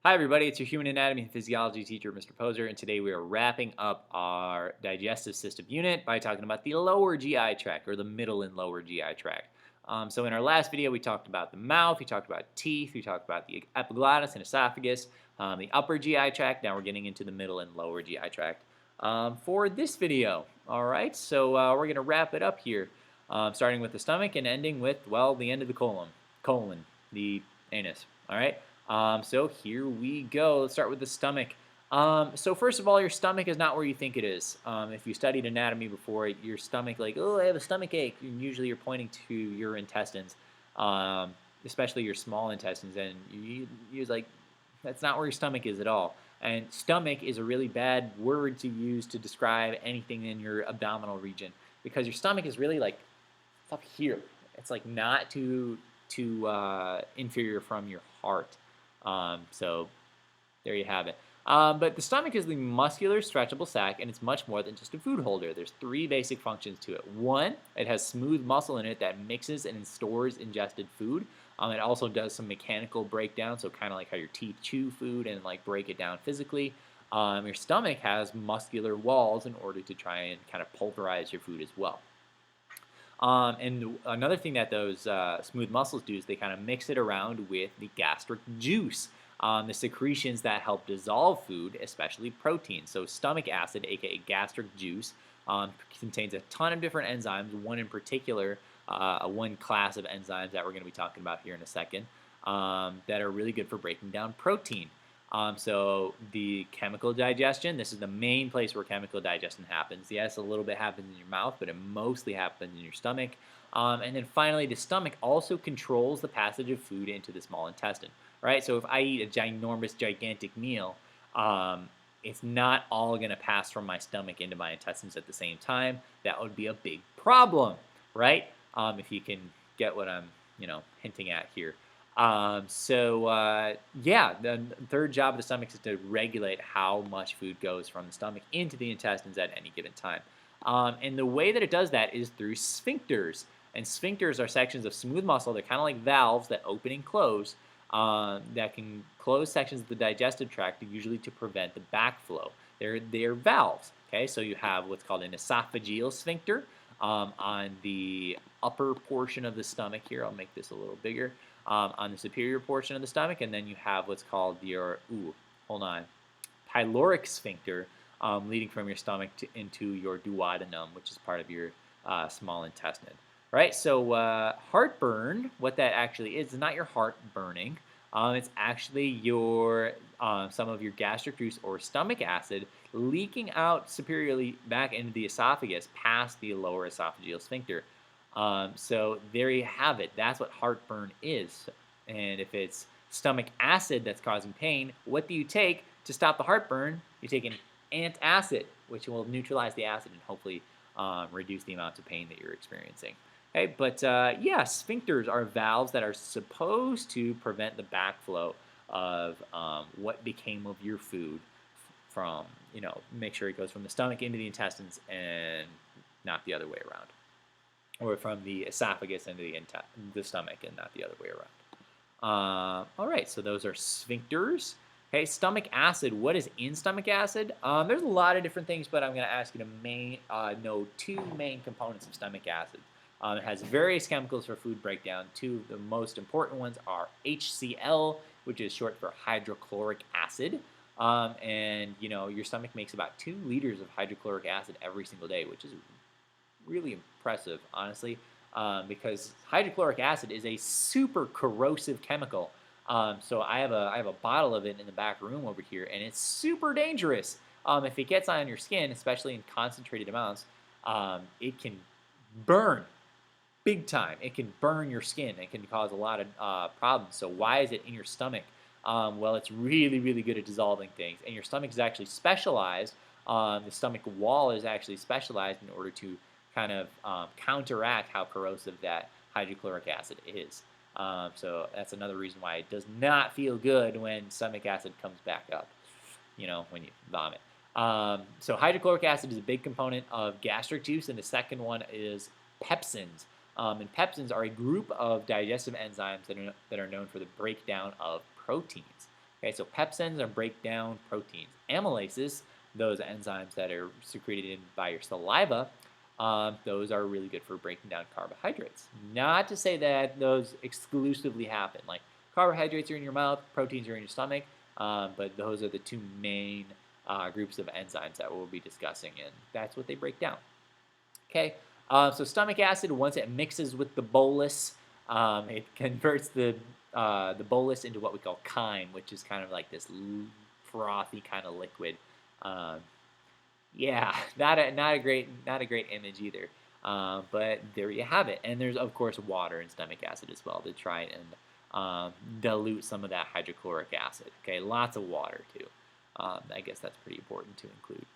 Hi, everybody. It's your human anatomy and physiology teacher, Mr. Poser, and today we are wrapping up our digestive system unit by talking about the lower GI tract, or the middle and lower GI tract. So in our last video, we talked about the mouth, we talked about teeth, we talked about the epiglottis and esophagus, the upper GI tract. Now we're getting into the middle and lower GI tract for this video. All right, so we're going to wrap it up here, starting with the stomach and ending with, well, the end of the colon, the anus. All right. So here we go. Let's start with the stomach. So first of all, your stomach is not where you think it is. If you studied anatomy before, your stomach, like, oh, I have a stomach ache, and usually you're pointing to your intestines, especially your small intestines, and you're like, that's not where your stomach is at all. And stomach is a really bad word to use to describe anything in your abdominal region because your stomach is really like it's up here. It's like not too inferior from your heart. So there you have it. But the stomach is the muscular, stretchable sac, and it's much more than just a food holder. There's three basic functions to it. One, it has smooth muscle in it that mixes and stores ingested food. It also does some mechanical breakdown, so kind of like how your teeth chew food and like break it down physically. Your stomach has muscular walls in order to try and kind of pulverize your food as well. And another thing that those smooth muscles do is they kind of mix it around with the gastric juice, the secretions that help dissolve food, especially protein. So stomach acid, aka gastric juice, contains a ton of different enzymes. One in particular, one class of enzymes that we're going to be talking about here in a second, that are really good for breaking down protein. So the chemical digestion, this is the main place where chemical digestion happens. Yes, a little bit happens in your mouth, but it mostly happens in your stomach. And then finally, the stomach also controls the passage of food into the small intestine, right? So if I eat a ginormous, gigantic meal, it's not all going to pass from my stomach into my intestines at the same time. That would be a big problem, right? If you can get what I'm, hinting at here. Yeah, the third job of the stomach is to regulate how much food goes from the stomach into the intestines at any given time. And the way that it does that is through sphincters. And sphincters are sections of smooth muscle. They're kind of like valves that open and close, that can close sections of the digestive tract, usually to prevent the backflow. They're valves. Okay, so you have what's called an esophageal sphincter on the upper portion of the stomach here. I'll make this a little bigger. On the superior portion of the stomach, and then you have what's called your, pyloric sphincter, leading from your stomach into your duodenum, which is part of your small intestine. Right, so heartburn, what that actually is not your heart burning. It's actually your some of your gastric juice or stomach acid leaking out superiorly back into the esophagus past the lower esophageal sphincter. So there you have it. That's what heartburn is. And if it's stomach acid that's causing pain, what do you take to stop the heartburn? You take an antacid, which will neutralize the acid and hopefully reduce the amount of pain that you're experiencing. Okay, but yeah, sphincters are valves that are supposed to prevent the backflow of what became of your food from, make sure it goes from the stomach into the intestines and not the other way around, or from the esophagus into the stomach and not the other way around. All right, so those are sphincters. Okay, stomach acid. What is in stomach acid? There's a lot of different things, but I'm going to ask you to know two main components of stomach acid. It has various chemicals for food breakdown. Two of the most important ones are HCl, which is short for hydrochloric acid. And, your stomach makes about 2 liters of hydrochloric acid every single day, which is really impressive, honestly, because hydrochloric acid is a super corrosive chemical. So I have a bottle of it in the back room over here, and it's super dangerous. If it gets on your skin, especially in concentrated amounts, it can burn big time. It can burn your skin. It can cause a lot of problems. So why is it in your stomach? Well, it's really, really good at dissolving things, and your stomach is actually specialized. The stomach wall is actually specialized in order to kind of counteract how corrosive that hydrochloric acid is. So that's another reason why it does not feel good when stomach acid comes back up, when you vomit. So hydrochloric acid is a big component of gastric juice, and the second one is pepsins. And pepsins are a group of digestive enzymes that are known for the breakdown of proteins. Okay, so pepsins are break down proteins. Amylases, those enzymes that are secreted by your saliva, those are really good for breaking down carbohydrates. Not to say that those exclusively happen. Like carbohydrates are in your mouth, proteins are in your stomach, but those are the two main groups of enzymes that we'll be discussing, and that's what they break down. Okay, so stomach acid, once it mixes with the bolus, it converts the bolus into what we call chyme, which is kind of like this frothy kind of liquid. Um, yeah, not a great image either. But there you have it. And there's of course water and stomach acid as well to try and dilute some of that hydrochloric acid. Okay, lots of water too. I guess that's pretty important to include.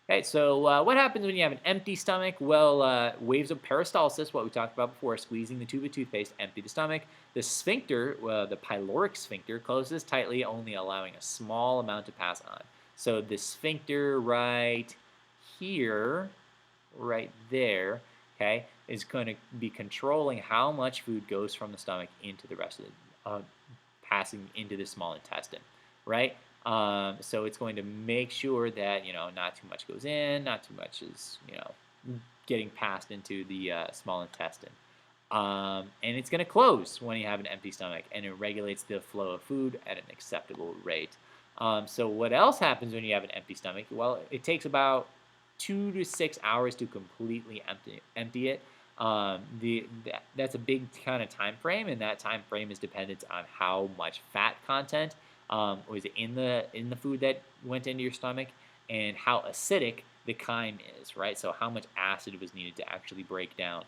Okay, so what happens when you have an empty stomach? Well, waves of peristalsis, what we talked about before, squeezing the tube of toothpaste, empty the stomach. The sphincter, the pyloric sphincter, closes tightly, only allowing a small amount to pass on. So the sphincter right here, right there, okay, is going to be controlling how much food goes from the stomach into the rest of the, passing into the small intestine, right? So it's going to make sure that not too much goes in, not too much is getting passed into the small intestine. And it's going to close when you have an empty stomach, and it regulates the flow of food at an acceptable rate. So what else happens when you have an empty stomach? Well, it takes about 2 to 6 hours to completely empty it. That's a big kind of time frame, and that time frame is dependent on how much fat content was in the food that went into your stomach, and how acidic the chyme is, right? So how much acid was needed to actually break down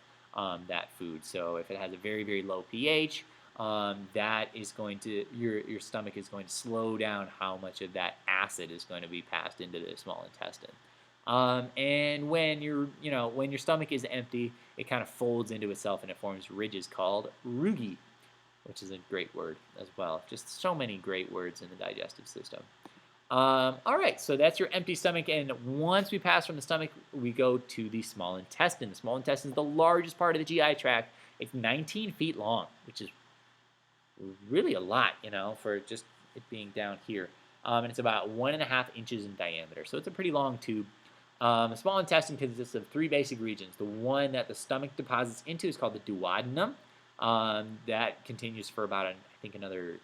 that food. So if it has a very, very low pH, that is going to your stomach is going to slow down how much of that acid is going to be passed into the small intestine. And when when your stomach is empty, it kind of folds into itself and it forms ridges called rugae, which is a great word as well. Just so many great words in the digestive system. All right, so that's your empty stomach, and once we pass from the stomach, we go to the small intestine. The small intestine is the largest part of the GI tract. It's 19 feet long, which is really a lot, for just it being down here. And it's about 1.5 inches in diameter, so it's a pretty long tube. The small intestine consists of 3 basic regions. The one that the stomach deposits into is called the duodenum. That continues for about, I think, another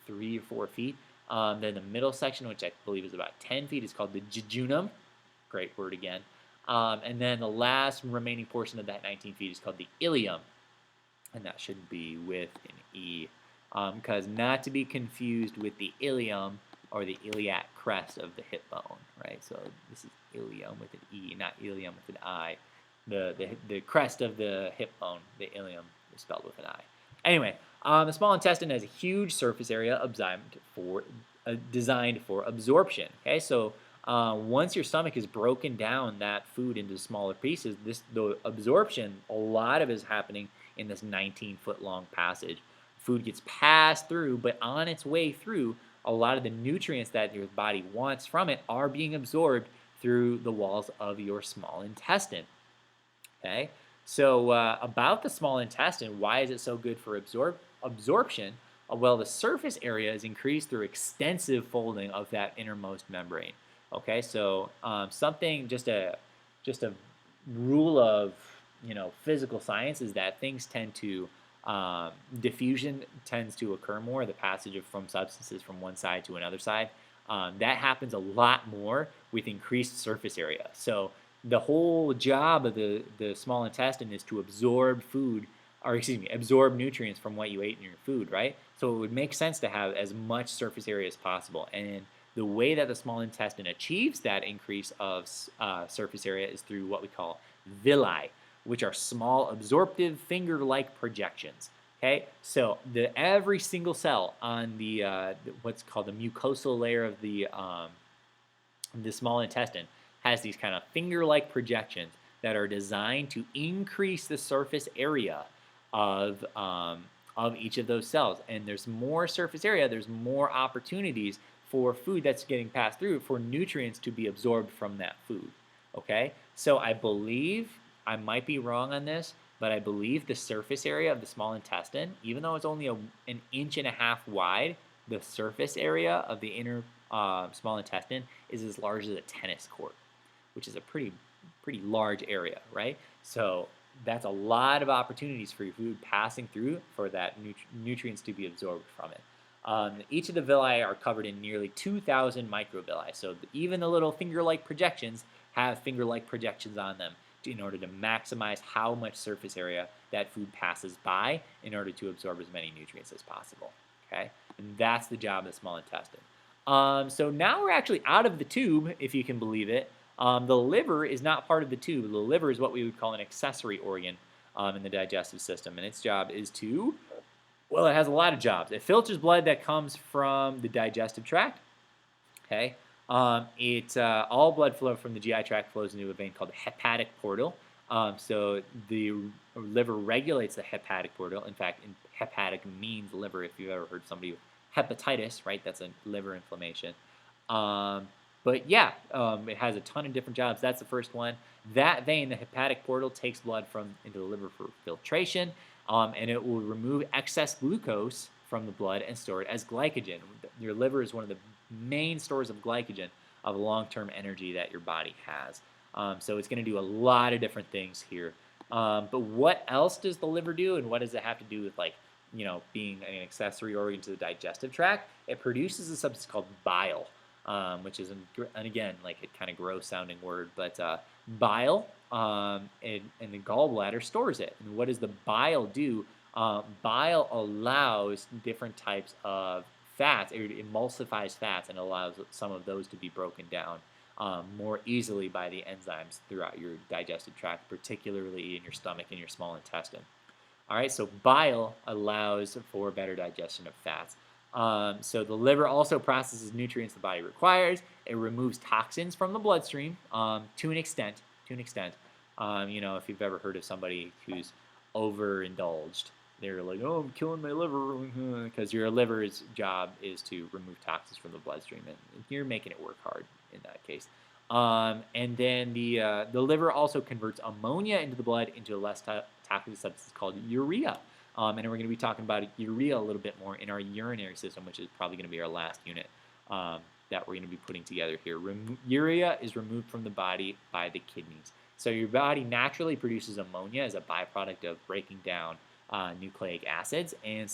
3 or 4 feet. Then the middle section, which I believe is about 10 feet, is called the jejunum. Great word again. And then the last remaining portion of that 19 feet is called the ileum. And that should be with an E. Because not to be confused with the ileum or the iliac crest of the hip bone, right? So this is ileum with an E, not ileum with an I. The crest of the hip bone, the ileum, is spelled with an I. Anyway, the small intestine has a huge surface area designed for absorption. Okay, so once your stomach has broken down that food into smaller pieces, the absorption, a lot of it is happening in this 19-foot long passage. Food gets passed through, but on its way through, a lot of the nutrients that your body wants from it are being absorbed through the walls of your small intestine. Okay, so about the small intestine, why is it so good for absorption? Well, the surface area is increased through extensive folding of that innermost membrane. Okay, so just a rule of physical science is that things tend to diffusion tends to occur more. The passage from substances from one side to another side, that happens a lot more with increased surface area. So the whole job of the small intestine is to absorb absorb nutrients from what you ate in your food, right? So it would make sense to have as much surface area as possible. And the way that the small intestine achieves that increase of surface area is through what we call villi, which are small absorptive finger-like projections. Okay, so every single cell on the what's called the mucosal layer of the small intestine has these kind of finger-like projections that are designed to increase the surface area of each of those cells. And there's more surface area, there's more opportunities for food that's getting passed through for nutrients to be absorbed from that food. Okay, so I believe, I might be wrong on this, but I believe the surface area of the small intestine, even though it's only 1.5 inches wide, the surface area of the inner small intestine is as large as a tennis court, which is a pretty large area, right? So that's a lot of opportunities for your food passing through for that nutrients to be absorbed from it. Each of the villi are covered in nearly 2,000 microvilli. So even the little finger-like projections have finger-like projections on them in order to maximize how much surface area that food passes by in order to absorb as many nutrients as possible. Okay, and that's the job of the small intestine. So now we're actually out of the tube, if you can believe it. The liver is not part of the tube. The liver is what we would call an accessory organ in the digestive system, and its job is to, well, it has a lot of jobs. It filters blood that comes from the digestive tract. Okay, all blood flow from the GI tract flows into a vein called the hepatic portal. So the liver regulates the hepatic portal. In fact, hepatic means liver. If you've ever heard somebody with hepatitis, right? That's a liver inflammation. But yeah, it has a ton of different jobs. That's the first one. That vein, the hepatic portal, takes blood into the liver for filtration, and it will remove excess glucose from the blood and store it as glycogen. Your liver is one of the main stores of glycogen, of long-term energy that your body has. So it's going to do a lot of different things here. But what else does the liver do, and what does it have to do with, like, being an accessory organ to the digestive tract? It produces a substance called bile, which is, and again, like a kind of gross-sounding word, but bile in the gallbladder stores it. And what does the bile do? Bile allows different types of fats. It emulsifies fats and allows some of those to be broken down more easily by the enzymes throughout your digestive tract, particularly in your stomach and your small intestine. All right, so bile allows for better digestion of fats. So the liver also processes nutrients the body requires. It removes toxins from the bloodstream to an extent. If you've ever heard of somebody who's overindulged, they're like, "Oh, I'm killing my liver," because your liver's job is to remove toxins from the bloodstream, and you're making it work hard in that case. And then the liver also converts ammonia into the blood into a less toxic substance called urea. And we're going to be talking about urea a little bit more in our urinary system, which is probably going to be our last unit that we're going to be putting together here. Urea is removed from the body by the kidneys. So your body naturally produces ammonia as a byproduct of breaking down nucleic acids, and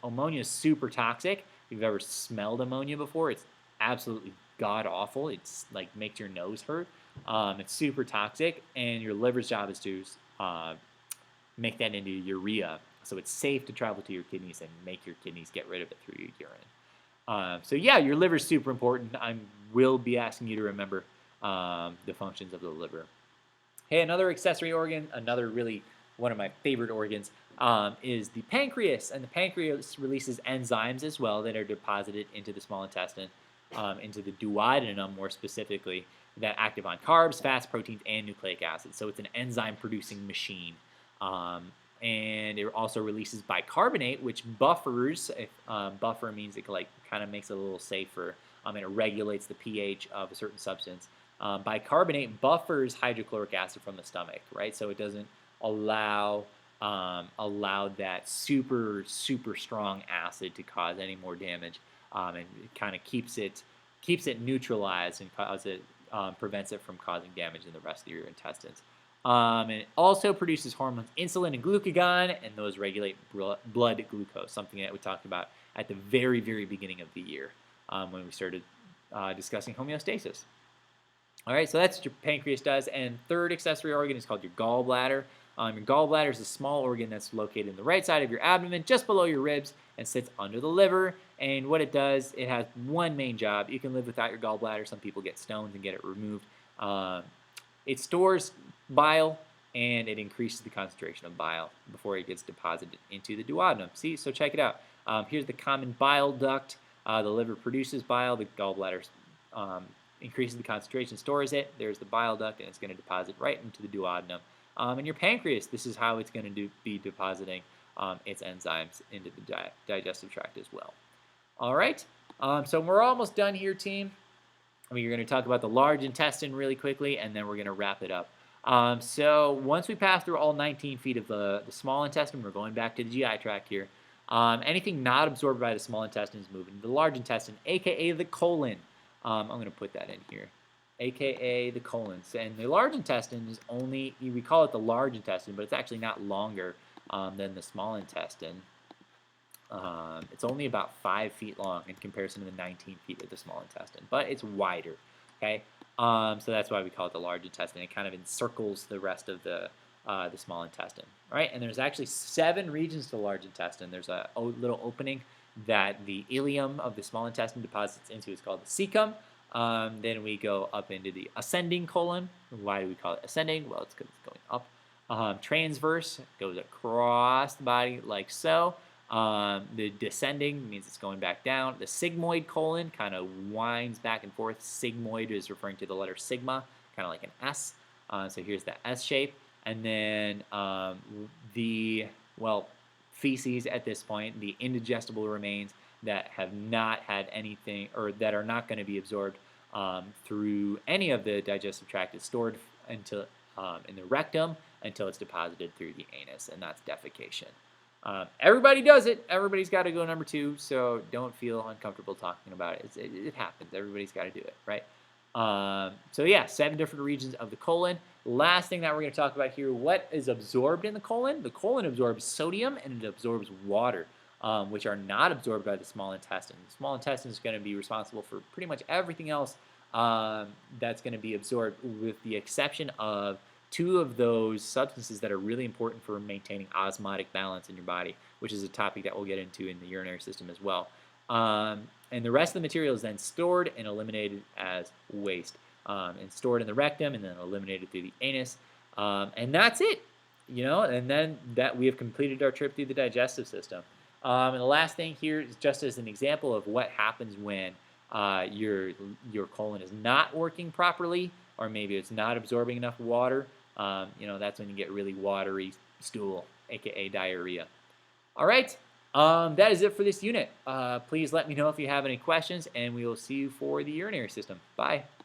ammonia is super toxic. If you've ever smelled ammonia before, it's absolutely god-awful. It's like makes your nose hurt. It's super toxic, and your liver's job is to make that into urea, so it's safe to travel to your kidneys and make your kidneys get rid of it through your urine. So yeah, your liver is super important. I will be asking you to remember the functions of the liver. Hey, another accessory organ, another really one of my favorite organs, is the pancreas. And the pancreas releases enzymes as well that are deposited into the small intestine, into the duodenum more specifically, that active on carbs, fats, proteins, and nucleic acids. So it's an enzyme-producing machine. And it also releases bicarbonate, which buffers. Buffer means it kind of makes it a little safer, and it regulates the pH of a certain substance. Bicarbonate buffers hydrochloric acid from the stomach, right? So it doesn't allow that super strong acid to cause any more damage, and it kind of keeps it neutralized and prevents it from causing damage in the rest of your intestines. And it also produces hormones insulin and glucagon, and those regulate blood glucose, something that we talked about at the very beginning of the year when we started discussing homeostasis. All right, so that's what your pancreas does. And third accessory organ is called your gallbladder. Your gallbladder is a small organ that's located in the right side of your abdomen, just below your ribs, and sits under the liver. And what it does, it has one main job. You can live without your gallbladder. Some people get stones and get it removed. It stores bile, and it increases the concentration of bile before it gets deposited into the duodenum. See, so check it out. Here's the common bile duct. The liver produces bile. The gallbladder increases the concentration, stores it. There's the bile duct, and it's going to deposit right into the duodenum. And your pancreas, this is how it's going to be depositing its enzymes into the digestive tract as well. All right, so we're almost done here, team. We're going to talk about the large intestine really quickly, and then we're going to wrap it up. So once we pass through all 19 feet of the small intestine, we're going back to the GI tract here. Anything not absorbed by the small intestine is moving to the large intestine, aka the colon. I'm going to put that in here, aka the colon. And the large intestine is only, we call it the large intestine, but it's actually not longer than the small intestine. It's only about 5 feet long in comparison to the 19 feet of the small intestine, but it's wider. Okay, so that's why we call it the large intestine. It kind of encircles the rest of the small intestine. All right, and there's actually 7 regions to the large intestine. There's a little opening that the ileum of the small intestine deposits into. It's called the cecum. Then we go up into the ascending colon. Why do we call it ascending? Well, it's because it's going up. Transverse goes across the body like so. The descending means it's going back down. The sigmoid colon kind of winds back and forth. Sigmoid is referring to the letter sigma, kind of like an S. So here's the S shape. And then feces at this point, the indigestible remains that have not had anything, or that are not going to be absorbed through any of the digestive tract, is stored until in the rectum until it's deposited through the anus, and that's defecation. Everybody does it. Everybody's got to go number 2, so don't feel uncomfortable talking about it. It happens. Everybody's got to do it, right? So yeah, 7 different regions of the colon. Last thing that we're going to talk about here, what is absorbed in the colon? The colon absorbs sodium and it absorbs water, which are not absorbed by the small intestine. The small intestine is going to be responsible for pretty much everything else that's going to be absorbed, with the exception of 2 of those substances that are really important for maintaining osmotic balance in your body, which is a topic that we'll get into in the urinary system as well. And the rest of the material is then stored and eliminated as waste, and stored in the rectum and then eliminated through the anus. And that's it, and then that we have completed our trip through the digestive system. And the last thing here is just as an example of what happens when your colon is not working properly, or maybe it's not absorbing enough water. That's when you get really watery stool, aka diarrhea. All right, that is it for this unit. Please let me know if you have any questions, and we will see you for the urinary system. Bye.